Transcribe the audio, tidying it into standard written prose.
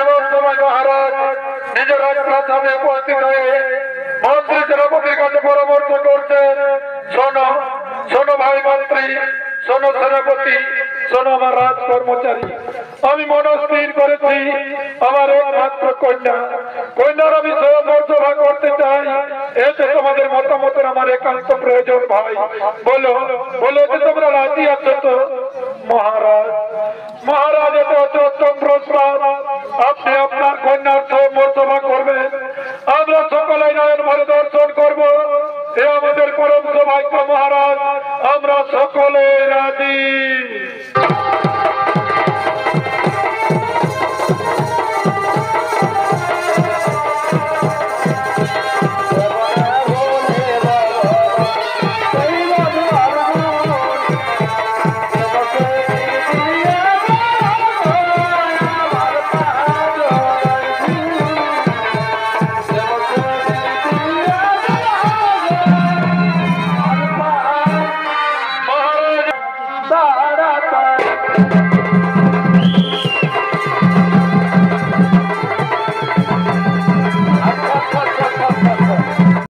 এমন সময় মহারাজ নিজের রাজপ্রাসাদে উপস্থিত হয়ে মন্ত্রী সেনাপতির কাছে পরামর্শ করছেন, শোনো শোনো ভাই মন্ত্রী, শোনো সেনাপতি, শোনো আমার রাজ কর্মচারী, আমি মনস্থির করেছি আমার একমাত্র কন্যার আমি সহমর্যাদা করতে চাই। এতে তোমাদের মতামতের আমার একান্ত প্রয়োজন ভাই। বলো বলো যে তোমরা রাজি আছো তো? মহারাজ মহারাজ, এটা অত্যন্ত প্রস্তাব। আপনি আপনার কন্যার সহমর্যাদা করবেন, আমরা সকলে নয়ন ভরে দর্শন করব, এ আমাদের পরম সৌভাগ্য মহারাজ। আমরা সকলে রাজি।